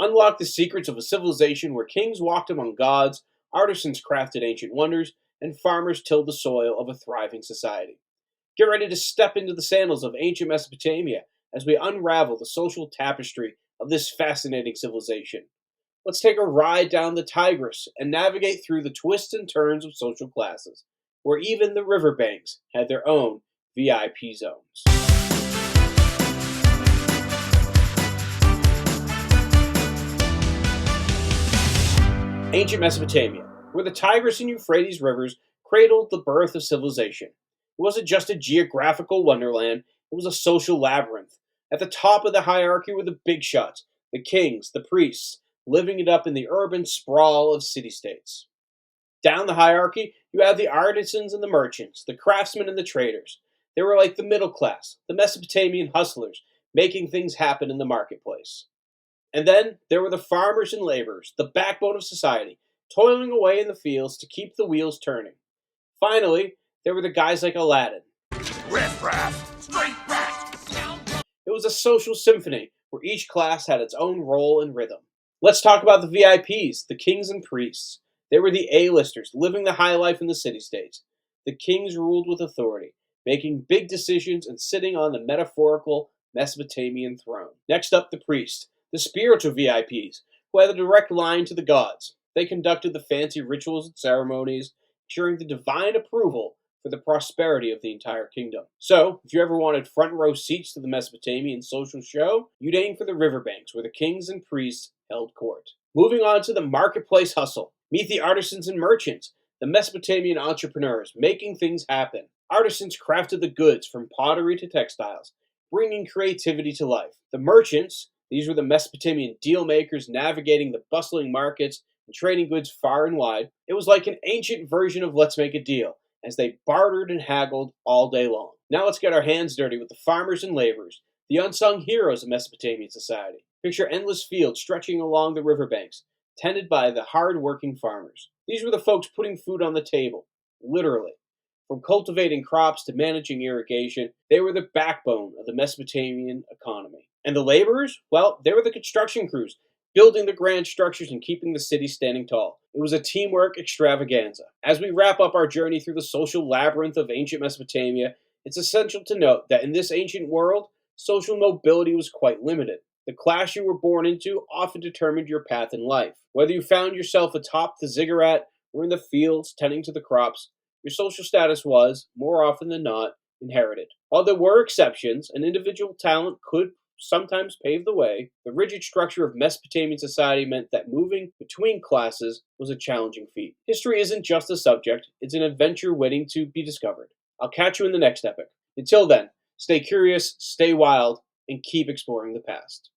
Unlock the secrets of a civilization where kings walked among gods, artisans crafted ancient wonders, and farmers tilled the soil of a thriving society. Get ready to step into the sandals of ancient Mesopotamia as we unravel the social tapestry of this fascinating civilization. Let's take a ride down the Tigris and navigate through the twists and turns of social classes, where even the riverbanks had their own VIP zones. Ancient Mesopotamia, where the Tigris and Euphrates rivers cradled the birth of civilization. It wasn't just a geographical wonderland, it was a social labyrinth. At the top of the hierarchy were the big shots, the kings, the priests, living it up in the urban sprawl of city states. Down the hierarchy, you have the artisans and the merchants, the craftsmen and the traders. They were like the middle class, the Mesopotamian hustlers, making things happen in the marketplace. And then there were the farmers and laborers, the backbone of society, toiling away in the fields to keep the wheels turning. Finally, there were the guys like Aladdin. Riff raff, straight back. It was a social symphony where each class had its own role and rhythm. Let's talk about the VIPs, the kings and priests. They were the A-listers, living the high life in the city-states. The kings ruled with authority, making big decisions and sitting on the metaphorical Mesopotamian throne. Next up, the priests, the spiritual VIPs, who had a direct line to the gods. They conducted the fancy rituals and ceremonies, ensuring the divine approval for the prosperity of the entire kingdom. So, if you ever wanted front row seats to the Mesopotamian social show, you'd aim for the riverbanks where the kings and priests held court. Moving on to the marketplace hustle. Meet the artisans and merchants, the Mesopotamian entrepreneurs making things happen. Artisans crafted the goods from pottery to textiles, bringing creativity to life. The merchants, these were the Mesopotamian deal makers navigating the bustling markets and trading goods far and wide. It was like an ancient version of Let's Make a Deal, as they bartered and haggled all day long. Now let's get our hands dirty with the farmers and laborers, the unsung heroes of Mesopotamian society. Picture endless fields stretching along the riverbanks, tended by the hard-working farmers. These were the folks putting food on the table, literally. From cultivating crops to managing irrigation, they were the backbone of the Mesopotamian economy. And the laborers? Well, they were the construction crews, building the grand structures and keeping the city standing tall. It was a teamwork extravaganza. As we wrap up our journey through the social labyrinth of ancient Mesopotamia, it's essential to note that in this ancient world, social mobility was quite limited. The class you were born into often determined your path in life. Whether you found yourself atop the ziggurat or in the fields tending to the crops, your social status was, more often than not, inherited. While there were exceptions, and individual talent could sometimes pave the way, the rigid structure of Mesopotamian society meant that moving between classes was a challenging feat. History isn't just a subject, it's an adventure waiting to be discovered. I'll catch you in the next epic. Until then, stay curious, stay wild, and keep exploring the past.